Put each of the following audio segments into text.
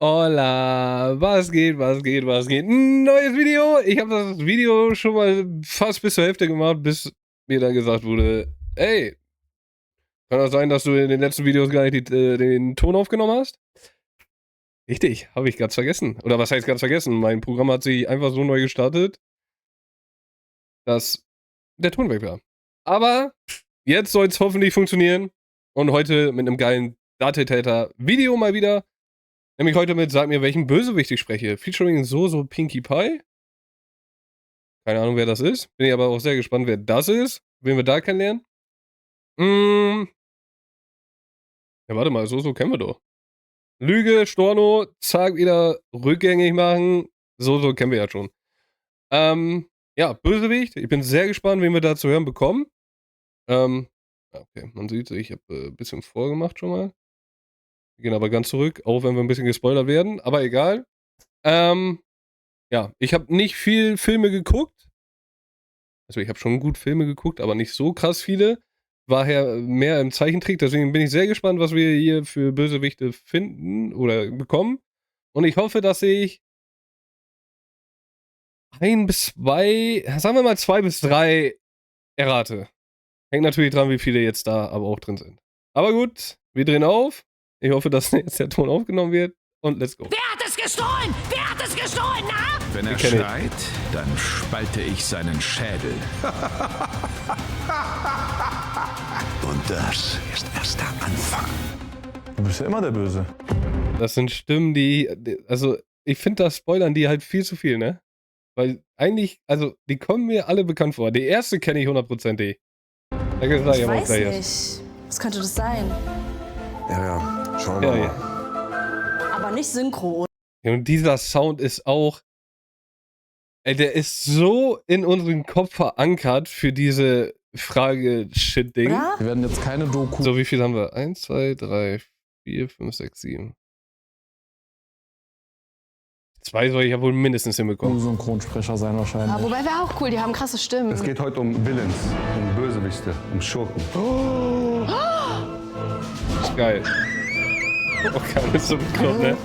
Hola, was geht, was geht, was geht? Neues Video. Ich habe das Video schon mal fast bis zur Hälfte gemacht, bis mir dann gesagt wurde, ey, kann das sein, dass du in den letzten Videos gar nicht den Ton aufgenommen hast? Richtig, habe ich ganz vergessen. Oder was heißt ganz vergessen? Mein Programm hat sich einfach so neu gestartet, dass der Ton weg war. Aber jetzt soll es hoffentlich funktionieren. Und heute mit einem geilen Datetäter-Video mal wieder. Nämlich heute mit Sag mir, welchen Bösewicht ich spreche. Featuring so Pinkie Pie. Keine Ahnung, wer das ist. Bin ich aber auch sehr gespannt, wer das ist. Wen wir da kennenlernen. Ja, warte mal, so kennen wir doch. Lüge, Storno, zack, wieder rückgängig machen. So kennen wir ja schon. Ja, Bösewicht. Ich bin sehr gespannt, wen wir da zu hören bekommen. Okay, man sieht, ich habe ein bisschen vorgemacht schon mal. Wir gehen aber ganz zurück, auch wenn wir ein bisschen gespoilert werden. Aber egal. Ja, ich habe nicht viel Filme geguckt. Also ich habe schon gut Filme geguckt, aber nicht so krass viele. War ja mehr im Zeichentrick, deswegen bin ich sehr gespannt, was wir hier für Bösewichte finden oder bekommen. Und ich hoffe, dass ich 1 bis 2, sagen wir mal 2 bis 3 errate. Hängt natürlich dran, wie viele jetzt da aber auch drin sind. Aber gut, wir drehen auf. Ich hoffe, dass jetzt der Ton aufgenommen wird. Und let's go. Wer hat es gestohlen? Wer hat es gestohlen, na? Wenn er schreit, dann spalte ich seinen Schädel. Und das ist erst der Anfang. Du bist ja immer der Böse. Das sind Stimmen, also ich finde, das spoilern die halt viel zu viel, ne? Weil eigentlich, also die kommen mir alle bekannt vor. Die erste kenne ich 100%. Ich weiß nicht. Was könnte das sein? Ja, schauen wir mal. Ja. Aber nicht synchro. Und dieser Sound ist auch, ey, der ist so in unserem Kopf verankert für diese Frage-Shit-Ding. Oder? Wir werden jetzt keine Doku. So, wie viel haben wir? 1, 2, 3, 4, 5, 6, 7. 2 soll ich ja wohl mindestens hinbekommen. Synchronsprecher sein wahrscheinlich. Aber wobei wäre auch cool, die haben krasse Stimmen. Es geht heute um Villains, um Bösewichte, um Schurken. Ist geil. Oh, keiner ist so bekloppt, ne?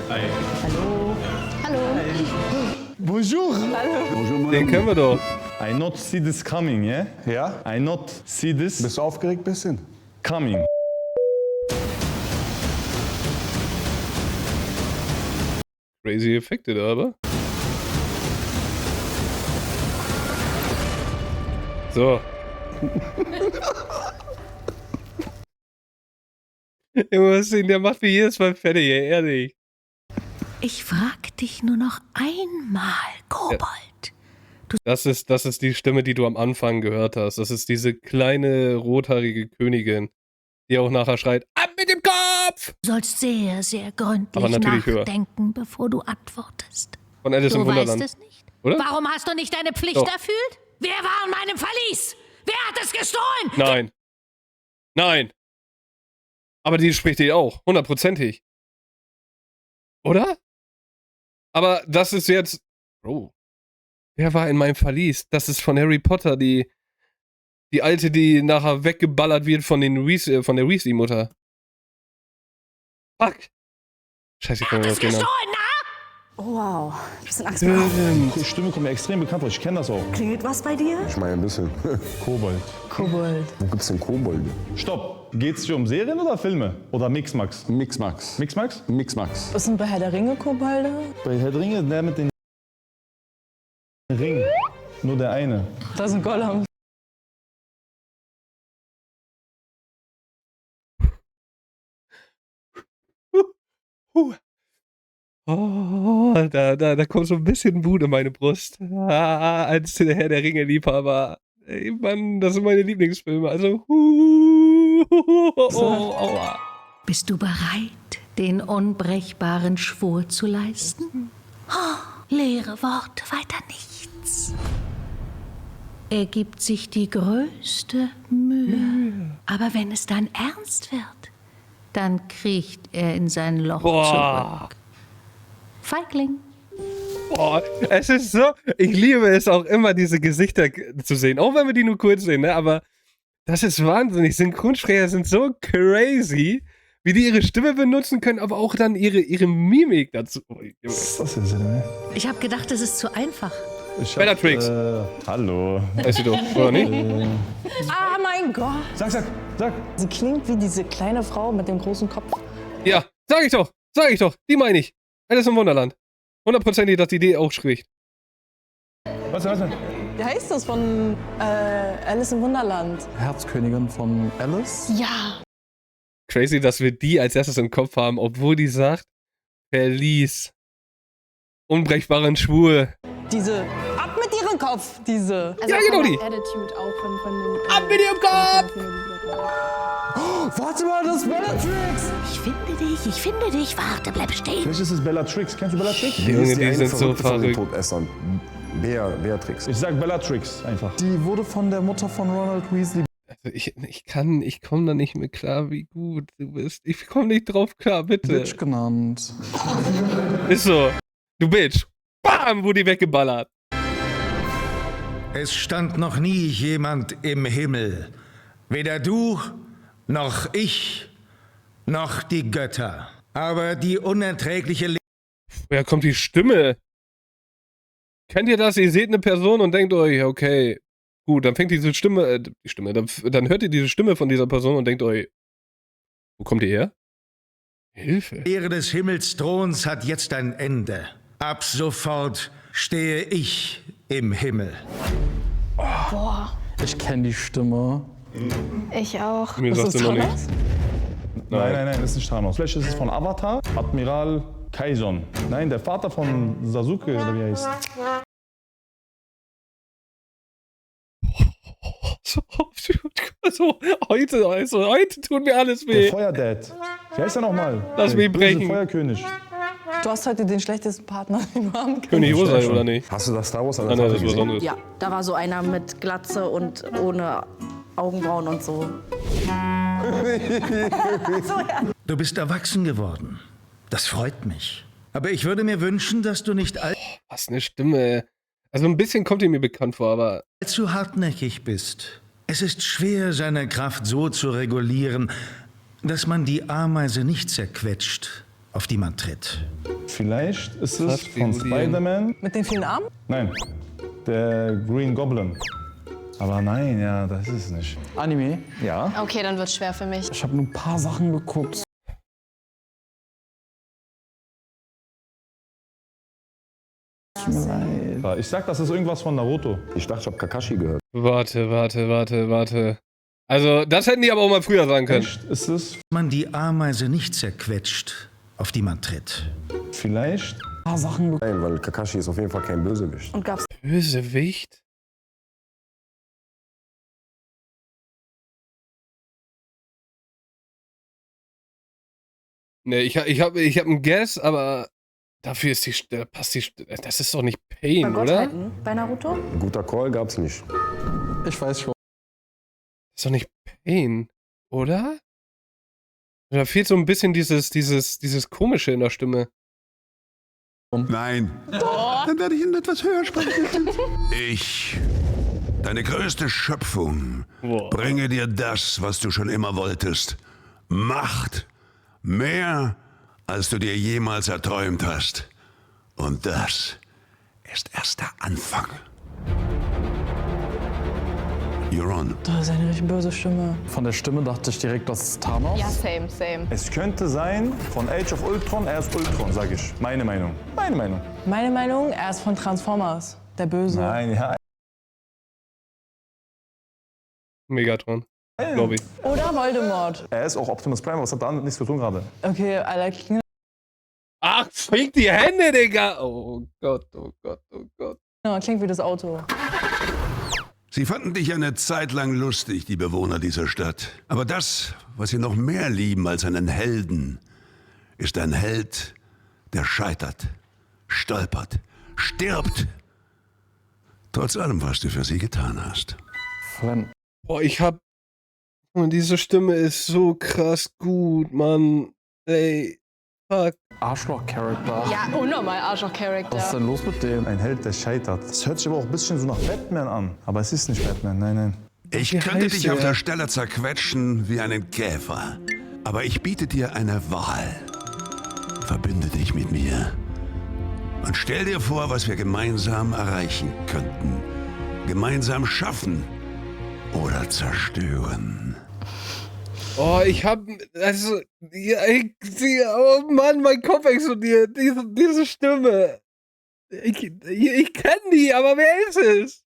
Hallo. Hallo. Bonjour. Den können wir doch. I not see this coming, yeah? Ja? I not see this Bist du aufgeregt bisschen? coming. Crazy Effekte da, aber. So. Der macht mich jedes Mal fertig, ey, ehrlich. Ich frag dich nur noch einmal, Kobold. Das ist die Stimme, die du am Anfang gehört hast. Das ist diese kleine rothaarige Königin, die auch nachher schreit, ab mit dem Kopf! Du sollst sehr, sehr gründlich Aber natürlich höher. nachdenken, bevor du antwortest. Von Alice im Du weißt Wunderland. es nicht? Oder? Warum hast du nicht deine Pflicht Doch. erfüllt? Wer war in meinem Verlies? Wer hat es gestohlen? Nein. Nein. Aber die spricht die auch. 100%. Oder? Aber das ist jetzt. Oh. Wer war in meinem Verlies? Das ist von Harry Potter, die alte, die nachher weggeballert wird von der Weasley-Mutter. Fuck. Scheiße, ich kann mir das genau. Gestohlen, na? Oh, wow. Ich hab bisschen Angst bekommen. Die Stimme kommt mir extrem bekannt vor, ich kenne das auch. Klingelt was bei dir? Ich meine ein bisschen. Kobold. Kobold. Wo gibt's denn Kobolde? Stopp, geht's hier um Serien oder Filme? Oder Mixmax? Mixmax. Mixmax? Mixmax. Was sind bei Herr der Ringe Kobolde? Bei Herr der Ringe, der mit den Ring. Nur der eine. Das sind Gollum. Oh, da kommt so ein bisschen Wut in meine Brust. Als der Herr der Ringe-Liebhaber. Ey, Mann, das sind meine Lieblingsfilme. Also, aua. Bist du bereit, den unbrechbaren Schwur zu leisten? Oh, leere Worte, weiter nichts. Er gibt sich die größte Mühe. Aber wenn es dann ernst wird, dann kriecht er in sein Loch zurück. Feigling. Boah, es ist so, ich liebe es auch immer, diese Gesichter zu sehen. Auch wenn wir die nur kurz sehen, ne? Aber das ist wahnsinnig. Synchronsprecher sind so crazy, wie die ihre Stimme benutzen können, aber auch dann ihre Mimik dazu. Oh, Junge. Was ist das jetzt, ne? Ich habe gedacht, das ist zu einfach. Bellatrix. Hallo. Weißt du doch, oder nicht? Ah, mein Gott. Sag. Sie klingt wie diese kleine Frau mit dem großen Kopf. Ja, sag ich doch, die meine ich. Alice im Wunderland. 100%, dass die Idee auch spricht. Was? Wie heißt das von Alice im Wunderland? Herzkönigin von Alice? Ja. Crazy, dass wir die als erstes im Kopf haben, obwohl die sagt, verließ. Unbrechbaren Schwur. Diese, ab mit ihrem Kopf, diese. Ja, genau die. Attitude auch von den Ab mit ihrem Kopf! Warte mal, das ist Bellatrix! Ich finde dich, warte, bleib stehen. Vielleicht ist es Bellatrix. Kennst du Bellatrix? Junge, die sind so verrückt. Todessern. Beatrix. Ich sag Bellatrix einfach. Die wurde von der Mutter von Ronald Weasley. Also ich komme da nicht mehr klar, wie gut du bist. Ich komme nicht drauf klar, bitte. Bitch genannt. Ist so. Du Bitch. Bam, wurde die weggeballert. Es stand noch nie jemand im Himmel. Weder du, noch ich, noch die Götter. Aber die unerträgliche Woher kommt die Stimme? Kennt ihr das? Ihr seht eine Person und denkt euch, okay, gut, dann fängt diese Stimme, dann hört ihr diese Stimme von dieser Person und denkt euch, wo kommt die her? Hilfe. Ehre des Himmelsthrons hat jetzt ein Ende. Ab sofort stehe ich im Himmel. Boah, Ich kenne die Stimme. ich auch. Mir Ist sagst das du noch Thanos? nichts. Nein, das ist nicht Thanos. Vielleicht ist es von Avatar. Admiral Kaison. Nein, der Vater von Sasuke, oder wie er heißt. Heute tut mir alles Der weh. Feuerdad. Wie heißt er nochmal? Lass mich brechen. Feuerkönig. Du hast heute den schlechtesten Partner, den du haben kannst. König Ursa, oder nicht? Hast du das Star Wars an Nein, der nein, Tafel das ist was gesehen? anderes. Ja, da war so einer mit Glatze und ohne Augenbrauen und so. Du bist erwachsen geworden. Das freut mich. Aber ich würde mir wünschen, dass du nicht Was eine Stimme. Also ein bisschen kommt die mir bekannt vor, aber allzu hartnäckig bist. Es ist schwer, seine Kraft so zu regulieren, dass man die Ameise nicht zerquetscht, auf die man tritt. Vielleicht ist es Kraft von regulieren. Spider-Man. Mit den vielen Armen? Nein, der Green Goblin. Aber nein, ja, das ist es nicht. Anime. Ja? Okay, dann wird's schwer für mich. Ich habe nur ein paar Sachen geguckt. Tut mir leid. Ich sag, das ist irgendwas von Naruto. Ich dachte, ich habe Kakashi gehört. warte. Also, das hätten die aber auch mal früher sagen können. Echt ist es Man die Ameise nicht zerquetscht, auf die man tritt. vielleicht. Ein paar Sachen geguckt. Nein, weil Kakashi ist auf jeden Fall kein Bösewicht. Und gab's Bösewicht? Ne, ich hab einen Guess, aber dafür ist da passt die das ist doch nicht Pain, Bei oder? Gottheiten bei Naruto? Ein guter Call gab's nicht. Ich weiß schon. Das ist doch nicht Pain, oder? Da fehlt so ein bisschen dieses Komische in der Stimme. Nein. Dann werde ich ihn etwas höher sprechen. Ich, deine größte Schöpfung, Boah. bringe dir das, was du schon immer wolltest. Macht. Mehr, als du dir jemals erträumt hast. Und das ist erst der Anfang. You're on. Das ist eine richtig böse Stimme. Von der Stimme dachte ich direkt, das ist Thanos. Ja, same. Es könnte sein von Age of Ultron, er ist Ultron, sag ich. Meine Meinung. Meine Meinung. Meine Meinung, er ist von Transformers. Der Böse. Nein, ja. Megatron, glaube ich. Oder Voldemort. Er ist auch Optimus Prime, was hat damit nichts zu tun gerade? Okay, I like King. Ach, fick die Hände, Digga! Oh Gott. Ja, klingt wie das Auto. Sie fanden dich eine Zeit lang lustig, die Bewohner dieser Stadt. Aber das, was sie noch mehr lieben als einen Helden, ist ein Held, der scheitert, stolpert, stirbt. Trotz allem, was du für sie getan hast. Flynn. Boah, und diese Stimme ist so krass gut, Mann. Ey, fuck. Arschloch-Charakter. Ja, unnormal Was ist Arschloch-Charakter. denn los mit dem? Ein Held, der scheitert. Das hört sich aber auch ein bisschen so nach Batman an. Aber es ist nicht Batman, nein. Ich Wie könnte heißt dich der? auf der Stelle zerquetschen wie einen Käfer. Aber ich biete dir eine Wahl. Verbinde dich mit mir und stell dir vor, was wir gemeinsam erreichen könnten. Gemeinsam schaffen oder zerstören. Oh, ich hab, also, oh Mann, mein Kopf explodiert, diese Stimme. Ich kenne die, aber wer ist es?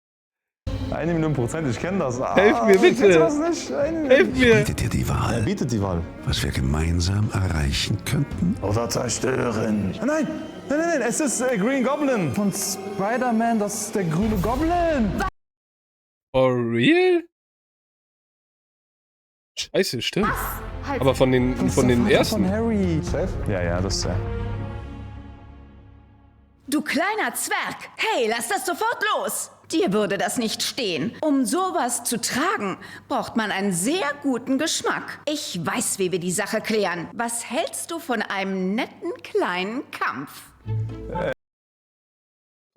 1 Million Prozent, ich kenne das. Helf mir bitte. Kennst du das nicht? Helf Ich mir. biete dir die Wahl, Bietet die Wahl. was wir gemeinsam erreichen könnten. Oder zerstören. Nein, es ist Green Goblin. Von Spider-Man, das ist der grüne Goblin. For real? Scheiße, stimmt. Aber von den ersten. Von Harry. Safe? Ja, das ist safe. Du kleiner Zwerg! Hey, lass das sofort los! Dir würde das nicht stehen. Um sowas zu tragen, braucht man einen sehr guten Geschmack. Ich weiß, wie wir die Sache klären. Was hältst du von einem netten kleinen Kampf? Kommt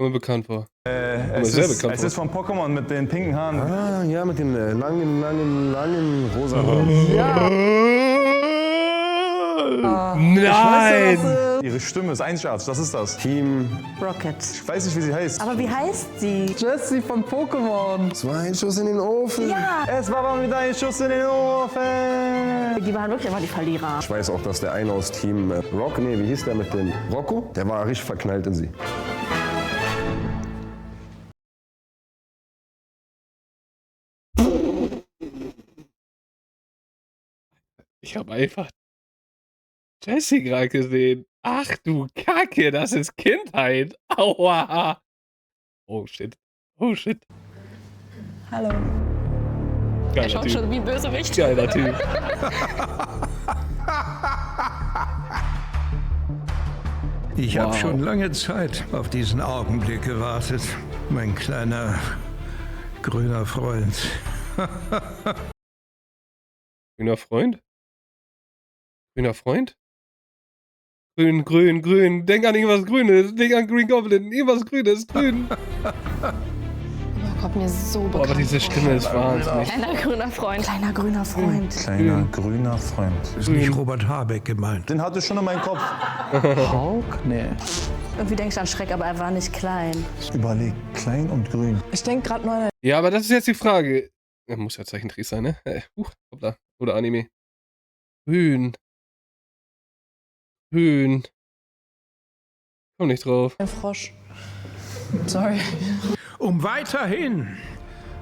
mir bekannt vor. Es ist von Pokémon mit den pinken Haaren. Ah, ja, mit den langen rosa Haaren. Ja! Nein! Ihre Stimme ist einzigartig, das ist das. Team Rocket. Ich weiß nicht, wie sie heißt. Aber wie heißt sie? Jessie von Pokémon. 2 Schuss in den Ofen. Ja, Es war mal wieder ein Schuss in den Ofen. die waren wirklich immer die Verlierer. Ich weiß auch, dass der eine aus Team Rock, wie hieß der mit dem Rocco? Der war richtig verknallt in sie. Ich habe einfach Jessie gerade gesehen. Ach du Kacke, das ist Kindheit. Aua. Oh shit. Oh shit. Hallo. Er Geiler schaut Typ. schon wie ein Bösewicht. Geiler Typ. Ich habe schon lange Zeit auf diesen Augenblick gewartet, mein kleiner grüner Freund. Grüner Freund? Grüner Freund? Grün, grün, grün. Denk an irgendwas Grünes. Denk an Green Goblin. Irgendwas Grünes. Grün. Kommt mir so bekannt. Boah, aber diese Stimme ist wahnsinnig. Kleiner grüner Freund. Kleiner grüner Freund. Kleiner grüner Freund. Ist nicht Robert Habeck gemeint. Den hatte ich schon in meinem Kopf. Hulk? Nee. Irgendwie denke ich an Schreck, aber er war nicht klein. Überleg, klein und grün. Ich denke gerade nur an Ja, aber das ist jetzt die Frage. Muss ja Zeichentrick sein, ne? Hoppla. Oder Anime. Grün. Grün. Komm nicht drauf. einen Frosch. Sorry. Um weiterhin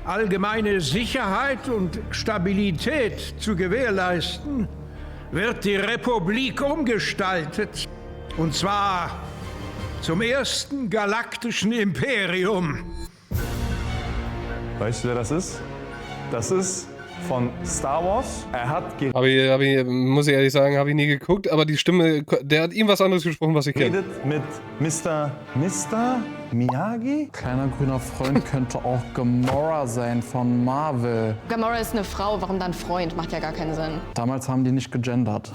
allgemeine Sicherheit und Stabilität zu gewährleisten, wird die Republik umgestaltet. Und zwar zum ersten galaktischen Imperium. Weißt du, wer das ist? Das ist von Star Wars. Er hat Muss ich ehrlich sagen, habe ich nie geguckt, aber die Stimme, der hat ihm was anderes gesprochen, was ich kenne. geredet mit Mr. Miyagi. Kleiner grüner Freund könnte auch Gamora sein von Marvel. Gamora ist eine Frau, warum dann Freund? Macht ja gar keinen Sinn. Damals haben die nicht gegendert.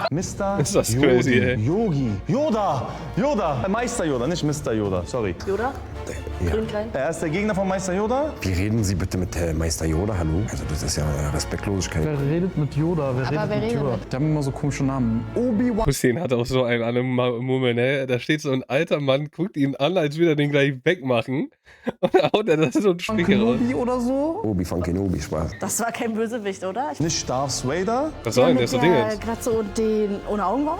Mr. Ist das crazy, ey. Yogi. Yoda. Meister Yoda, nicht Mr. Yoda, sorry. Yoda? Grün klein? Er ist der Gegner von Meister Yoda. Wie reden Sie bitte mit Meister Yoda? Hallo? Also das ist ja Respektlosigkeit. Wer redet mit Yoda? Wer redet mit Yoda? Die haben immer so komische Namen. Obi-Wan. Hussein hat auch so einen an einem Mummel, ne? Da steht so ein alter Mann, guckt ihn an, als würde er den gleich wegmachen. Und dann haut er das so ein Sprüche raus. Kenobi oder so? Obi von Kenobi, Spaß. Das war kein Bösewicht, oder? Nicht Darth Vader. Was soll denn mit das so Dinge? der Glatze und den ohne Augenbrauen?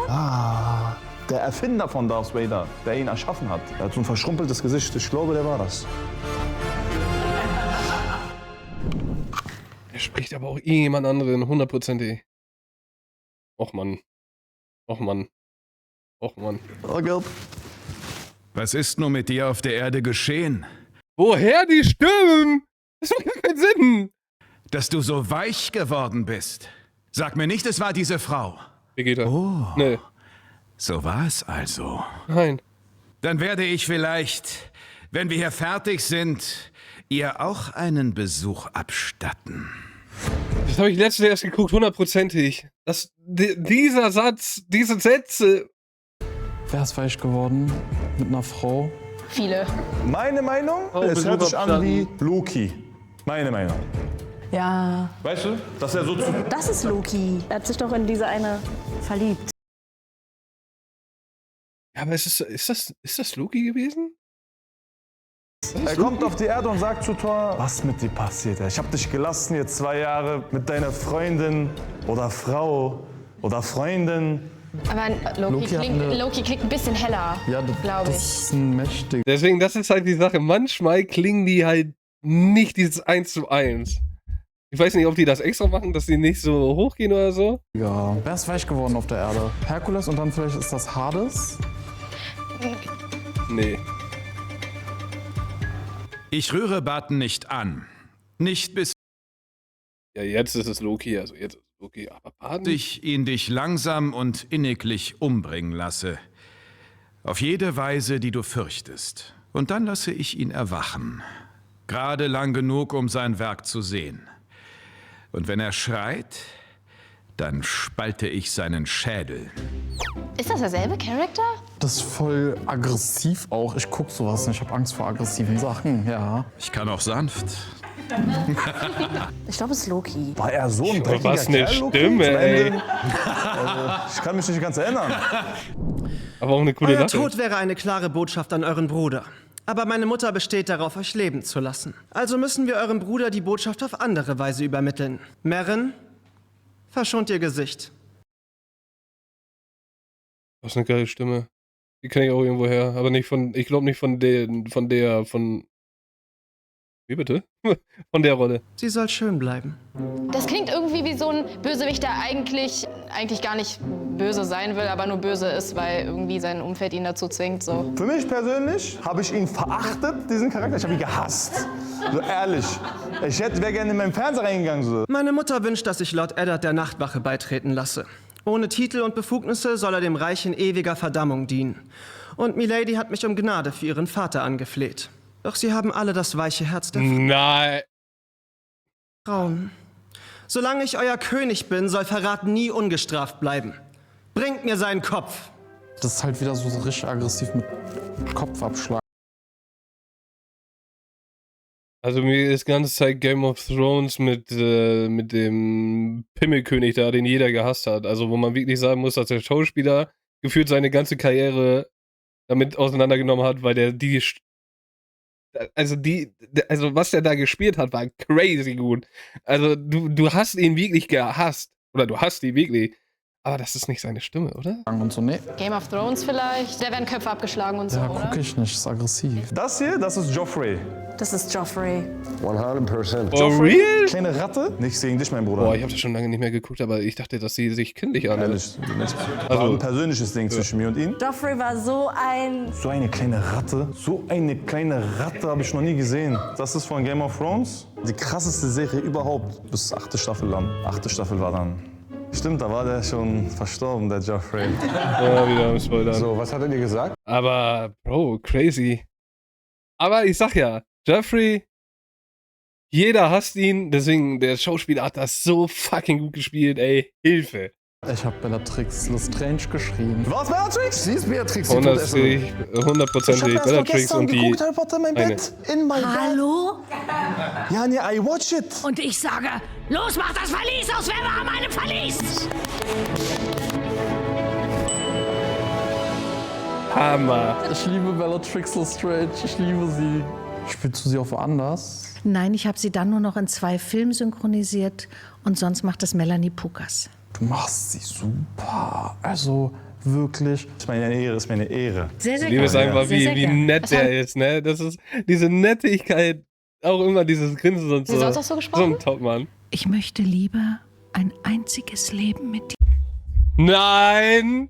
Der Erfinder von Darth Vader, der ihn erschaffen hat. Er hat so ein verschrumpeltes Gesicht. Ich glaube, der war das. Er spricht aber auch jemand anderen, 100%. Och Mann. Och Mann. Och Mann. Was ist nur mit dir auf der Erde geschehen? Woher die Stimmen? Das macht gar keinen Sinn. Dass du so weich geworden bist. Sag mir nicht, es war diese Frau. Vegeta. Oh. Nee. So war es also. Nein. Dann werde ich vielleicht, wenn wir hier fertig sind, ihr auch einen Besuch abstatten. Das habe ich letztens erst geguckt, 100%. Dieser Satz, diese Sätze. Wer ist weich geworden? Mit einer Frau? Viele. Meine Meinung? Oh, es hört Besuch sich an wie Loki. Meine Meinung. Ja. Weißt du, dass er so zu... Das ist Loki. Er hat sich doch in diese eine verliebt. Ja, aber ist das Loki gewesen? Er kommt auf die Erde und sagt zu Thor, was mit dir passiert? Ich hab dich gelassen jetzt 2 Jahre mit deiner Freundin oder Frau oder Freundin. Aber Loki klingt ein bisschen heller, Ja, glaube ich. das ist ein mächtig. Deswegen, das ist halt die Sache. Manchmal klingen die halt nicht dieses 1:1. Ich weiß nicht, ob die das extra machen, dass die nicht so hochgehen oder so. Ja. Wer ist weich geworden auf der Erde? Herkules und dann vielleicht ist das Hades? Nee. Ich rühre Barton nicht an. Nicht bis Ja, jetzt ist es Loki, also jetzt ist es Loki. Aber Barton? ich ihn dich langsam und inniglich umbringen lasse. Auf jede Weise, die du fürchtest. Und dann lasse ich ihn erwachen. Gerade lang genug, um sein Werk zu sehen. Und wenn er schreit, dann spalte ich seinen Schädel. Ist das derselbe Charakter? Das ist voll aggressiv auch. Ich guck sowas nicht. Ich habe Angst vor aggressiven Sachen, ja. Ich kann auch sanft. Ich glaube, es ist Loki. War er so ein dreckiger Was eine Kerl, Loki, Stimme, zum ey. Ende? Also, ich kann mich nicht ganz erinnern. Aber auch eine coole Euer Lache. Tod wäre eine klare Botschaft an euren Bruder. Aber meine Mutter besteht darauf, euch leben zu lassen. Also müssen wir eurem Bruder die Botschaft auf andere Weise übermitteln. Merrin, verschont ihr Gesicht. Was eine geile Stimme. Die kenne ich auch irgendwo her, aber nicht von, ich glaube nicht von wie bitte? Von der Rolle. Sie soll schön bleiben. Das klingt irgendwie wie so ein Bösewicht, der eigentlich gar nicht böse sein will, aber nur böse ist, weil irgendwie sein Umfeld ihn dazu zwingt. So. Für mich persönlich habe ich ihn verachtet, diesen Charakter. Ich habe ihn gehasst. So ehrlich. Ich wäre gerne in meinen Fernseher reingegangen. So. Meine Mutter wünscht, dass ich Lord Eddard der Nachtwache beitreten lasse. Ohne Titel und Befugnisse soll er dem Reich in ewiger Verdammung dienen. Und Milady hat mich um Gnade für ihren Vater angefleht. Doch sie haben alle das weiche Herz der Nein. Frauen. Solange ich euer König bin, soll Verrat nie ungestraft bleiben. Bringt mir seinen Kopf. Das ist halt wieder so richtig aggressiv mit Kopfabschlag. Also mir ist die ganze Zeit Game of Thrones mit dem Pimmelkönig da, den jeder gehasst hat. Also wo man wirklich sagen muss, dass der Schauspieler gefühlt seine ganze Karriere damit auseinandergenommen hat, weil der also was der da gespielt hat, war crazy gut. Also du hast ihn wirklich gehasst. Oder du hasst ihn wirklich. Aber das ist nicht seine Stimme, oder? Und so, nee. Game of Thrones vielleicht. Da werden Köpfe abgeschlagen und so, Ja, oder? guck ich nicht. Das ist aggressiv. Das hier, das ist Joffrey. Das ist Joffrey. 100%. Oh, real? Kleine Ratte? Nichts gegen dich, mein Bruder. Boah, ich habe das schon lange nicht mehr geguckt, aber ich dachte, dass sie sich kindlich anhört. Ehrlich, war ein persönliches Ding zwischen mir und ihm. Joffrey war so ein... So eine kleine Ratte. So eine kleine Ratte habe ich noch nie gesehen. Das ist von Game of Thrones. Die krasseste Serie überhaupt. Bis 8. Staffel dann. 8. Staffel war dann. Stimmt, da war der schon verstorben, der Joffrey. Ja, wieder am Spoilern. So, was hat er dir gesagt? Aber, Bro, crazy. Aber ich sag ja, Joffrey, jeder hasst ihn, deswegen, der Schauspieler hat das so fucking gut gespielt, ey, Hilfe. Ich habe Bellatrix Lestrange geschrien. Was, Bellatrix? Sie ist Beatrix, die Todesser. 100%ig, Bellatrix und die Harry Potter in mein eine. Bett. In mein Hallo? Bett. Ja, nee, I watch it. Und ich sage, los, mach das Verlies aus, wer war meine Verlies? Hammer. Ich liebe Bellatrix Lestrange. Ich liebe sie. Spielst du sie auch woanders? Nein, ich habe sie dann nur noch in 2 Filmen synchronisiert und sonst macht es Melanie Pukas. Du machst sie super. Also wirklich. Ist meine Ehre, ist meine Ehre. Sehr, sehr Ich liebe es gerne. einfach, Sehr, sehr wie gern. nett der ist, ne? Das ist diese Nettigkeit, auch immer dieses Grinsen und so. Wie sonst auch so gesprochen? So ein Topmann. Ich möchte lieber ein einziges Leben mit dir. Nein!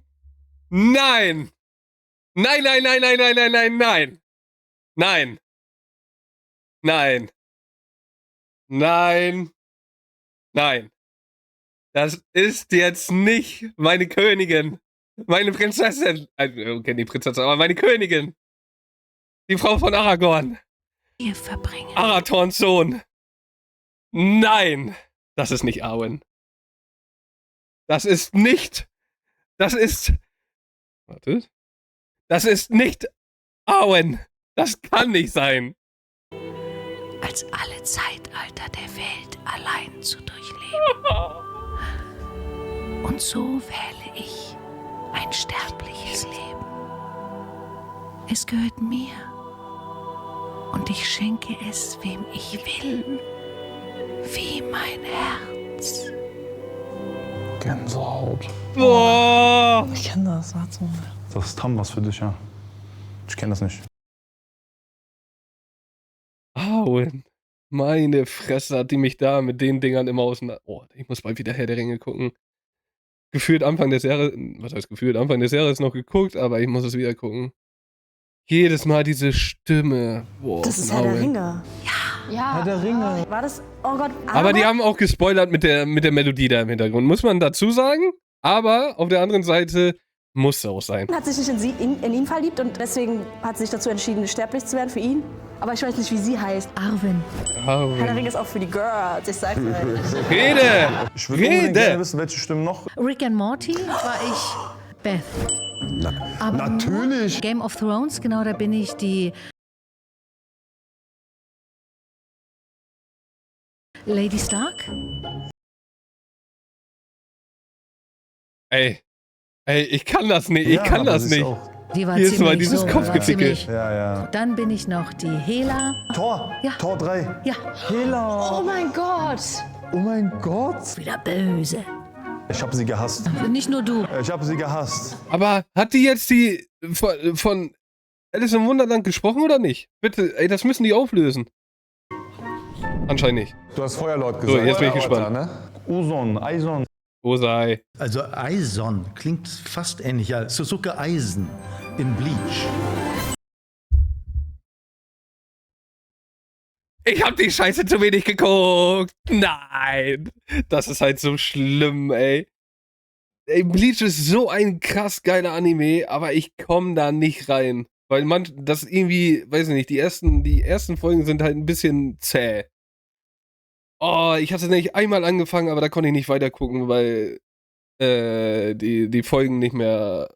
Nein! Nein, nein, nein, nein, nein, nein, nein, nein! Nein! Nein! Nein! Nein! Das ist jetzt nicht meine Königin. Meine Prinzessin. Okay, die Prinzessin, aber meine Königin. Die Frau von Aragorn. Wir verbringen. Arathorns Sohn. Nein! Das ist nicht Arwen. Das ist nicht. Das ist. Warte. Das ist nicht Arwen. Das kann nicht sein. als alle Zeitalter der Welt allein zu durchleben. Und so wähle ich ein sterbliches Leben. Es gehört mir. Und ich schenke es, wem ich will. Wie mein Herz. Gänsehaut. Boah! Ich kenne das, warte mal. Das ist Tam was für dich, ja. Ich kenne das nicht. Auen. Meine Fresse hat die mich da mit den Dingern immer auseinander. Oh, ich muss mal wieder Herr der Ringe gucken. Gefühlt Anfang des Jahres, was heißt gefühlt, Anfang des Jahres noch geguckt, aber ich muss es wieder gucken. Jedes Mal diese Stimme. Boah, Das ist Herr der Ringe. Ja. Herr der Ringe. War das, oh Gott, Aber die haben auch gespoilert mit der Melodie da im Hintergrund, muss man dazu sagen. Aber auf der anderen Seite muss es auch sein. hat sich nicht in ihn verliebt und deswegen hat sie sich dazu entschieden, sterblich zu werden für ihn. Aber ich weiß nicht, wie sie heißt. Arwen. Herr der Ringe ist auch für die Girls, ich sag's euch. Rede! Ich würde unbedingt gerne wissen, welche Stimmen noch. Rick and Morty war ich Beth. Aber natürlich. nur Game of Thrones, genau, da bin ich die Lady Stark. Ey, ich kann das nicht, ich kann das nicht. Die war Hier ist mal ziemlich dieses so, Kopfgepicke. ziemlich. Ja. Dann bin ich noch die Hela. Tor. Ja. Tor 3. Ja. Hela. Oh mein Gott. Oh mein Gott. Wieder böse. Ich habe sie gehasst. Nicht nur du. Ich habe sie gehasst. Aber hat die jetzt die von Alice im Wunderland gesprochen oder nicht? Bitte, ey, das müssen die auflösen. Anscheinend nicht. Du hast Feuerlord gesagt. So, jetzt bin ich gespannt. Ne? Uson, Eison. Osei. Also Eison klingt fast ähnlich. Ja, Suzuka Eisen in Bleach. Ich hab die Scheiße zu wenig geguckt. Nein. Das ist halt so schlimm, ey. Ey, Bleach ist so ein krass geiler Anime, aber ich komm da nicht rein. Weil das irgendwie, weiß ich nicht, die ersten Folgen sind halt ein bisschen zäh. Oh, ich hatte nicht einmal angefangen, aber da konnte ich nicht weiter gucken, weil die Folgen nicht mehr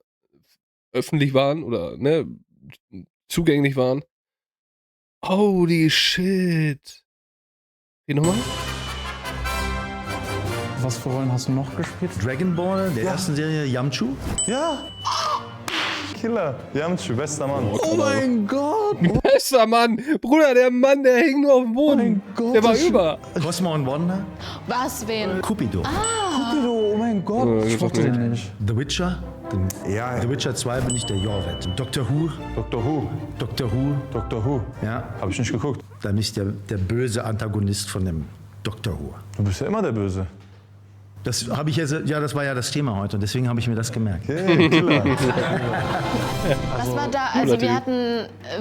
öffentlich waren oder ne, zugänglich waren. Holy shit. Wie nochmal? Was für Rollen hast du noch gespielt? Dragon Ball, der ersten Serie Yamchu. Ja. Killer. Yamchu, bester Mann. Oh mein Gott. Bester Mann. Bruder, der Mann, der hing nur auf dem Boden. Oh mein Gott. Der war über. Cosmo und Wanda. Was, wen? Cupido. Cupido, oh mein Gott. Ich mochte den nicht. The Witcher. Ja. The Witcher 2 bin ich der Jorvet. Doctor Who. Dr. Who. Doctor Who. Dr. Who. Ja. Habe ich nicht geguckt. Da bin ich der böse Antagonist von dem Doctor Who. Du bist ja immer der Böse. Das habe ich das war ja das Thema heute und deswegen habe ich mir das gemerkt. Okay, Killer. Was war da? Also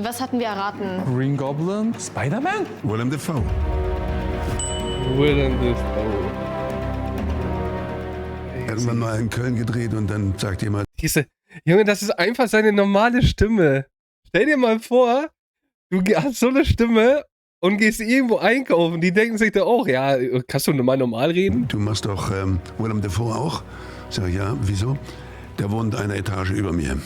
was hatten wir erraten? Green Goblin. Spider-Man? Willem Dafoe. Willem Dafoe. Irgendwann mal in Köln gedreht und dann sagt jemand, Junge, das ist einfach seine normale Stimme. Stell dir mal vor, du hast so eine Stimme und gehst irgendwo einkaufen. Die denken sich da auch, ja, kannst du mal normal reden? du machst doch Willem Dafoe auch? Sag ich, ja, wieso? Der wohnt eine Etage über mir.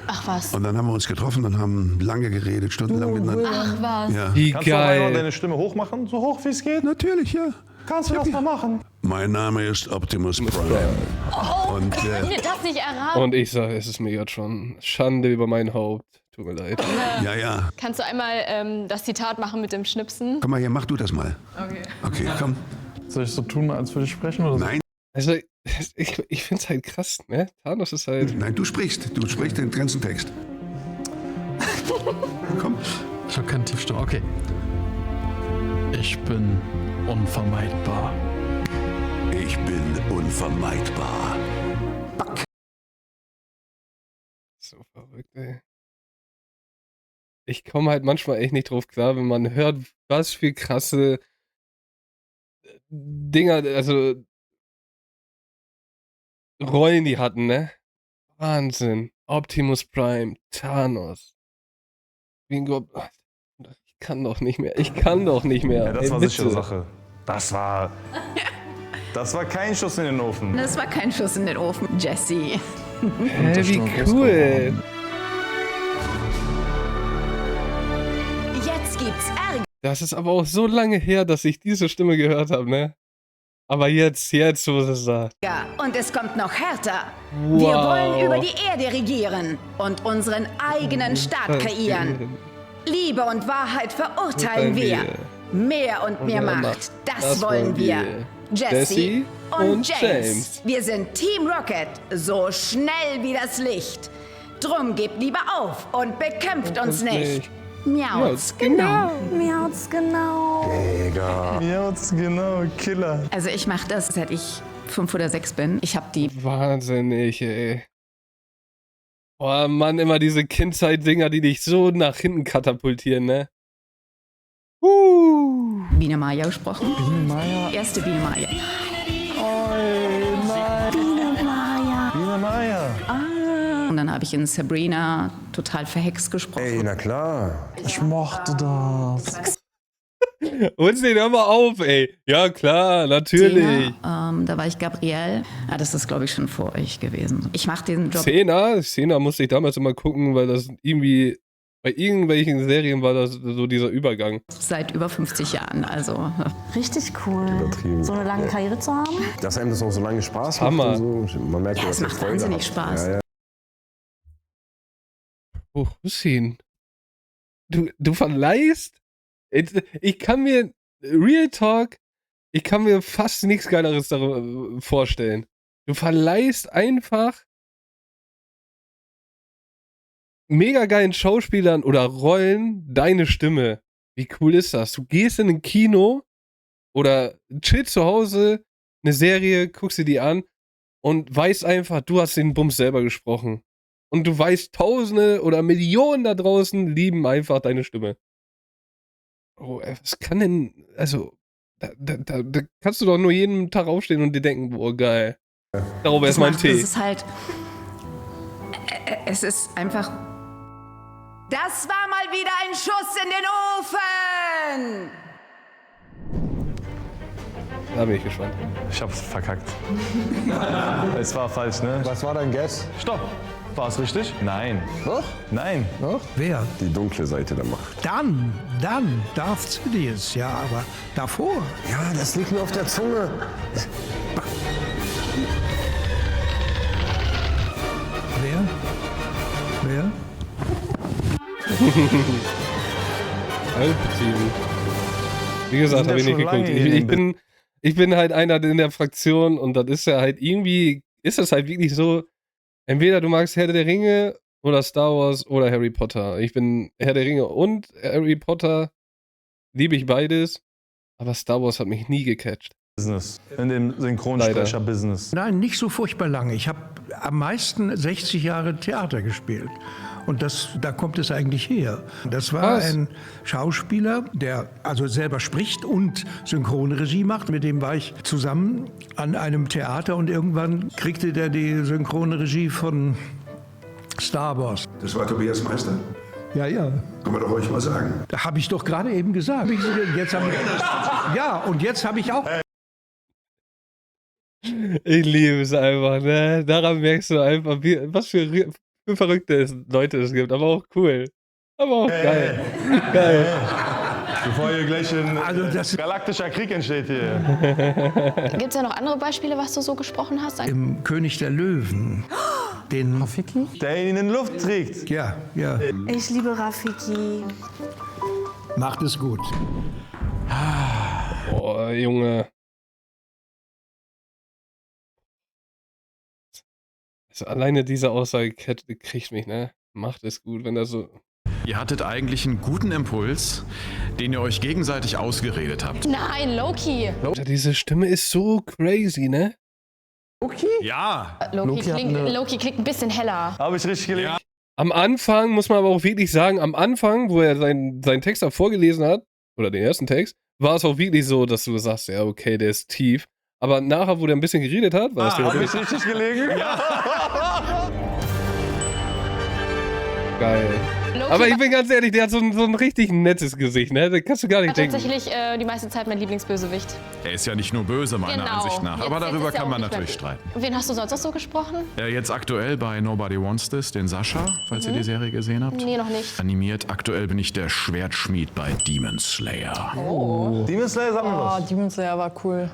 Ach was. Und dann haben wir uns getroffen und haben lange geredet, stundenlang miteinander. Ach was. Ja. Wie Kannst du auch einmal geil. deine Stimme hoch machen? So hoch wie es geht? Natürlich, ja. Kannst du das mal machen? Mein Name ist Optimus Prime. Und Haben wir das nicht erraten? Und ich sage, es ist mir jetzt schon Schande über mein Haupt. Tut mir leid. ja. Kannst du einmal das Zitat machen mit dem Schnipsen? Komm mal hier, mach du das mal. Okay, komm. Soll ich so tun, als würde ich sprechen? Oder so? Nein, Also, ich finde es halt krass, ne? Thanos ist halt. nein, du sprichst den ganzen Text. Komm. Ich habe keine Tiefstimme. Okay. Ich bin unvermeidbar. Ich bin unvermeidbar. So verrückt, ey. Ich komme halt manchmal echt nicht drauf klar, wenn man hört, was für krasse Dinger, also Rollen die hatten, ne? Wahnsinn. Optimus Prime, Thanos. Bingo. Ich kann doch nicht mehr. Ja, das Ey, war bitte. sichere Sache. Das war kein Schuss in den Ofen. Das war kein Schuss in den Ofen, Jesse. Hä, wie cool. Jetzt gibt's Ärger. Das ist aber auch so lange her, dass ich diese Stimme gehört habe, ne? Aber jetzt, wo es sagt. Ja, und es kommt noch härter. Wow. Wir wollen über die Erde regieren und unseren eigenen Staat kreieren. Liebe und Wahrheit verurteilen wir. Mehr und mehr Macht, das wollen wir. Jesse und James. Wir sind Team Rocket, so schnell wie das Licht. Drum gebt lieber auf und bekämpft uns nicht. Miauts, genau. Miauts, genau. Mega. Miauts, genau. Killer. Also ich mache das, seit ich 5 oder 6 bin. Ich habe die... Wahnsinnig, ey. Boah, Mann, immer diese Kindheit-Dinger, die dich so nach hinten katapultieren, ne? Biene Maya gesprochen. Biene Maya? Erste Biene Maya. Oh nein. Biene Maya. Biene Maya. Und dann habe ich in Sabrina total verhext gesprochen. Ey, na klar. Ich mochte das. Und den hör mal auf, ey. Ja, klar, natürlich. Da war ich Gabrielle. Ah, das ist, glaube ich, schon vor euch gewesen. Ich mache den Job... Xena musste ich damals immer gucken, weil das irgendwie... Bei irgendwelchen Serien war das so dieser Übergang. Seit über 50 Jahren, also... Richtig cool. Übertrieben. So eine lange Karriere zu haben. Dass einem das auch so lange Spaß Hammer. macht und so. Man merkt Ja, dass es macht Freude wahnsinnig hat. Spaß. Ja, ja. Oh, Hussein. Du verleihst? Ich kann mir... Real Talk, ich kann mir fast nichts Geileres darüber vorstellen. Du verleihst einfach mega geilen Schauspielern oder Rollen deine Stimme. Wie cool ist das? Du gehst in ein Kino oder chillst zu Hause, eine Serie, guckst dir die an und weißt einfach, du hast den Bums selber gesprochen. Und du weißt, Tausende oder Millionen da draußen lieben einfach deine Stimme. Oh, was kann denn, also, da kannst du doch nur jeden Tag aufstehen und dir denken, boah, geil. Darauf erstmal einen Tee. Es ist halt, es ist einfach, das war mal wieder ein Schuss in den Ofen! Da bin ich gespannt. Ich hab's verkackt. Es war falsch, ne? Was war dein Guess? Stopp. War es richtig? Nein. Doch? Nein. Doch? Wer? Die dunkle Seite der Macht. Dann Darth Sidious, ja, aber davor. Ja, das liegt mir auf der Zunge. Wer? Palpatine. Wie gesagt, habe ich nicht geguckt. Ich bin halt einer in der Fraktion und das ist ja halt irgendwie, ist das halt wirklich so, entweder du magst Herr der Ringe oder Star Wars oder Harry Potter. Ich bin Herr der Ringe und Harry Potter, liebe ich beides, aber Star Wars hat mich nie gecatcht. Business. In dem Synchronsprecher-Business. Nein, nicht so furchtbar lange. Ich habe am meisten 60 Jahre Theater gespielt. Und da kommt es eigentlich her. Das war ein Schauspieler, der also selber spricht und Synchronregie macht. Mit dem war ich zusammen an einem Theater und irgendwann kriegte der die Synchronregie von Star Wars. Das war Tobias Meister? Ja, ja. Kann man doch ruhig mal sagen. Da habe ich doch gerade eben gesagt. Und jetzt habe ich auch... Ich liebe es einfach, ne? Daran merkst du einfach, was für verrückte Leute es gibt, aber auch cool. Aber auch geil. Geil. Bevor hier gleich ein galaktischer Krieg entsteht hier. Gibt es ja noch andere Beispiele, was du so gesprochen hast? Im König der Löwen. Den Rafiki? Der ihn in die Luft trägt. Ja, ja. Ich liebe Rafiki. Macht es gut. Boah, Junge. Also alleine diese Aussage kriegt mich, ne? Macht es gut, wenn das so... Ihr hattet eigentlich einen guten Impuls, den ihr euch gegenseitig ausgeredet habt. Nein, Loki. Diese Stimme ist so crazy, ne? Loki? Ja. Loki klingt ein bisschen heller. Habe ich richtig gelesen? Ja. Am Anfang, muss man aber auch wirklich sagen, am Anfang, wo er seinen Text da vorgelesen hat, oder den ersten Text, war es auch wirklich so, dass du sagst, ja, okay, der ist tief. Aber nachher, wo der ein bisschen geredet hat, war es ja Habe ich richtig gelegen? geil. Aber ich bin ganz ehrlich, der hat so ein richtig nettes Gesicht, ne? Das kannst du gar nicht denken. Tatsächlich die meiste Zeit mein Lieblingsbösewicht. Er ist ja nicht nur böse, meiner Ansicht nach. Aber darüber kann man natürlich streiten. Wen hast du sonst noch so gesprochen? Jetzt aktuell bei Nobody Wants This, den Sascha, falls ihr die Serie gesehen habt. Nee, noch nicht. Animiert. Aktuell bin ich der Schwertschmied bei Demon Slayer. Oh. Demon Slayer, sag mir was. Demon Slayer war cool.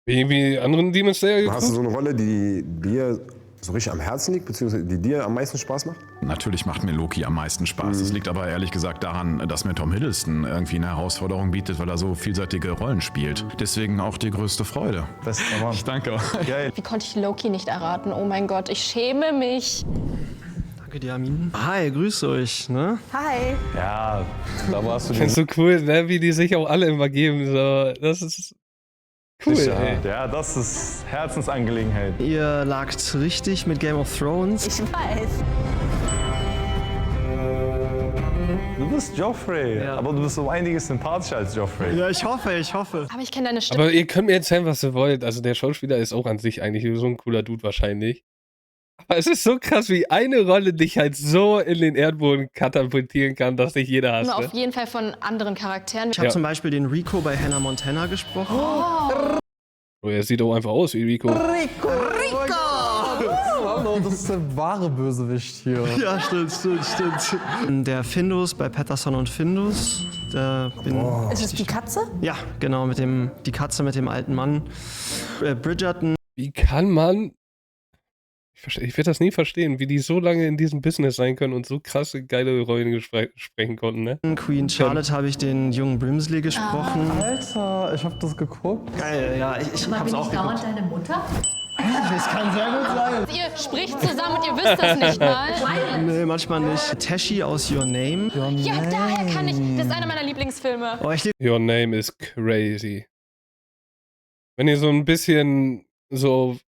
Wie anderen Demon Slayer geguckt? Hast du so eine Rolle, die dir so richtig am Herzen liegt, beziehungsweise die dir am meisten Spaß macht? Natürlich macht mir Loki am meisten Spaß. Das liegt aber ehrlich gesagt daran, dass mir Tom Hiddleston irgendwie eine Herausforderung bietet, weil er so vielseitige Rollen spielt. Deswegen auch die größte Freude. Bester Mann. Ich danke auch. Geil. Wie konnte ich Loki nicht erraten? Oh mein Gott, ich schäme mich. Danke dir, Armin. Hi, grüß euch, ne? Hi. Ja, da warst du. Ich find's so cool, ne? Wie die sich auch alle immer geben. So. Das ist cool, ey. Ja, das ist Herzensangelegenheit. Ihr lagt richtig mit Game of Thrones. Ich weiß. Du bist Joffrey, aber du bist um einiges sympathischer als Joffrey. Ja, ich hoffe. Aber ich kenne deine Stimme. Aber ihr könnt mir erzählen, was ihr wollt. Also der Schauspieler ist auch an sich eigentlich so ein cooler Dude wahrscheinlich. Aber es ist so krass, wie eine Rolle dich halt so in den Erdboden katapultieren kann, dass nicht jeder hasst. Auf jeden Fall von anderen Charakteren. Ich habe zum Beispiel den Rico bei Hannah Montana gesprochen. Oh, er sieht auch einfach aus wie Rico. Rico! Hallo, das ist der wahre Bösewicht hier. Ja, stimmt. Der Findus bei Patterson und Findus. Ist es die Katze? Ja, genau, die Katze mit dem alten Mann. Bridgerton. Wie kann man... Ich werde das nie verstehen, wie die so lange in diesem Business sein können und so krasse, geile Rollen sprechen konnten, ne? Queen Charlotte habe ich den jungen Brimsley gesprochen. Alter, ich habe das geguckt. Geil, ja, ich hab's auch geguckt. deine Mutter? Das kann sehr gut sein. Ihr spricht zusammen und ihr wisst das nicht mal. Nee, manchmal nicht. Tashi aus Your Name. Ja, daher kann ich. Das ist einer meiner Lieblingsfilme. Oh, Your Name is crazy. Wenn ihr so ein bisschen so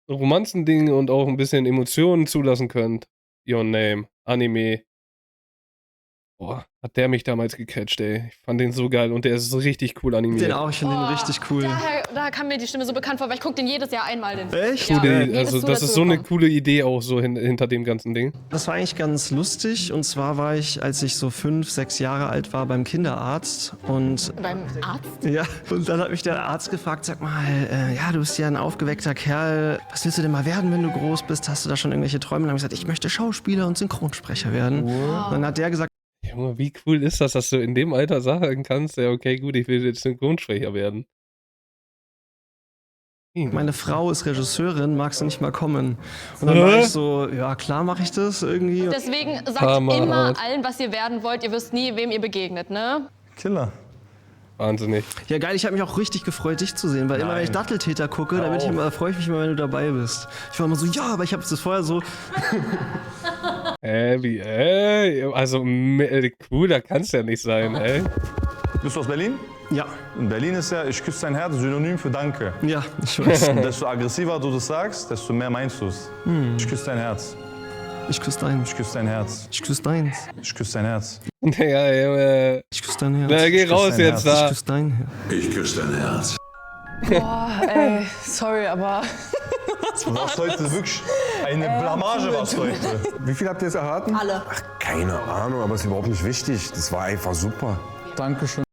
Romanzen-Dinge und auch ein bisschen Emotionen zulassen könnt. Your Name, Anime. Boah, hat der mich damals gecatcht, ey. Ich fand den so geil und der ist so richtig cool animiert. Den auch, ich finde den richtig cool. Daher kam mir die Stimme so bekannt vor, weil ich gucke den jedes Jahr einmal. Den Echt? Ja, Also das ist so eine coole Idee auch so hinter dem ganzen Ding. Das war eigentlich ganz lustig. Und zwar war ich, als ich so 5, 6 Jahre alt war, beim Kinderarzt. Und beim Arzt? ja, und dann hat mich der Arzt gefragt, sag mal, ja, du bist ja ein aufgeweckter Kerl. Was willst du denn mal werden, wenn du groß bist? Hast du da schon irgendwelche Träume? Und dann habe ich gesagt, ich möchte Schauspieler und Synchronsprecher werden. Wow. Und dann hat der gesagt, Junge, wie cool ist das, dass du in dem Alter sagen kannst, ja, okay, gut, ich will jetzt Synchronsprecher werden. Meine Frau ist Regisseurin, magst du nicht mal kommen? Und dann war ich so, ja klar mache ich das irgendwie. Deswegen sagt immer allen, was ihr werden wollt. Ihr wisst nie, wem ihr begegnet, ne? Killer. Wahnsinnig. Ja geil, ich habe mich auch richtig gefreut, dich zu sehen, weil immer wenn ich Datteltäter gucke, dann freue ich mich immer, wenn du dabei bist. Ich war immer so, ja, aber ich habe das vorher so... Also cooler kann's ja nicht sein, ey. Bist du aus Berlin? Ja. In Berlin ist ja, ich küsse dein Herz, Synonym für Danke. Ja, ich weiß. Und desto aggressiver du das sagst, desto mehr meinst du es. Ich küsse dein Herz. Ich küsse deins. Ich küsse dein Herz. Ich küsse deins. Ich küsse dein Herz. Ja, ich küsse dein Herz. Na, geh raus jetzt da. Ich küsse dein Herz. Ich küsse dein Herz. Boah, ey, sorry, aber... Du warst heute wirklich eine Blamage, warst du heute. Wie viel habt ihr jetzt erraten? Alle. Ach, keine Ahnung, aber ist überhaupt nicht wichtig. Das war einfach super. Dankeschön.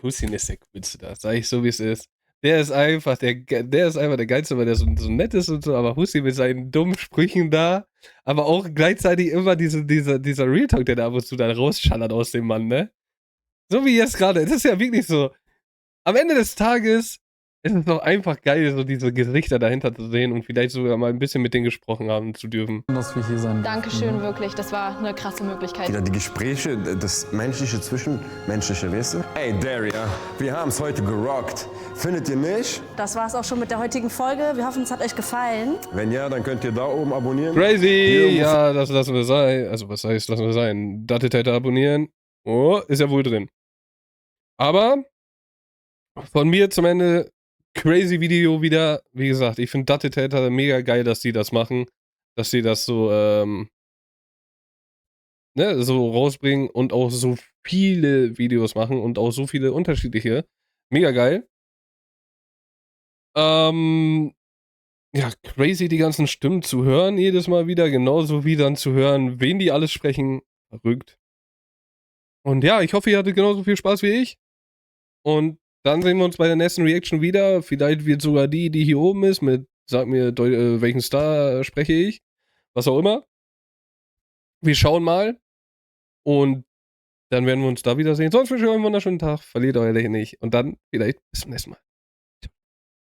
Hussein ist der Coolste da, sag ich so, wie es ist. Der ist einfach der Geilste, weil der so nett ist und so, aber Hussein mit seinen dummen Sprüchen da, aber auch gleichzeitig immer dieser Real Talk, der da ab und zu dann rausschallert aus dem Mann, ne? So wie jetzt gerade, das ist ja wirklich so, am Ende des Tages ist es doch einfach geil, so diese Gesichter dahinter zu sehen und vielleicht sogar mal ein bisschen mit denen gesprochen haben zu dürfen. Dass wir hier sein. Dankeschön, wirklich. Das war eine krasse Möglichkeit. Wieder die Gespräche, das Menschliche, Zwischenmenschliche, weißt du? Ey, Daria, wir haben es heute gerockt. Findet ihr nicht? Das war's auch schon mit der heutigen Folge. Wir hoffen, es hat euch gefallen. Wenn ja, dann könnt ihr da oben abonnieren. Crazy! Ja, das lassen wir sein. Also, was heißt, lassen wir sein? Datteltäter abonnieren. Oh, ist ja wohl drin. Aber von mir zum Ende crazy Video wieder. Wie gesagt, ich finde Datteltäter mega geil, dass die das machen. Dass sie das so, so rausbringen und auch so viele Videos machen und auch so viele unterschiedliche. Mega geil. ja, crazy, die ganzen Stimmen zu hören, jedes Mal wieder, genauso wie dann zu hören, wen die alles sprechen. Verrückt. Und ja, ich hoffe, ihr hattet genauso viel Spaß wie ich. Und dann sehen wir uns bei der nächsten Reaction wieder. Vielleicht wird sogar die hier oben ist, mit sag mir, welchen Star spreche ich. Was auch immer. Wir schauen mal. Und dann werden wir uns da wiedersehen. Sonst wünsche ich euch einen wunderschönen Tag. Verliert euer Lächeln nicht. Und dann vielleicht bis zum nächsten Mal.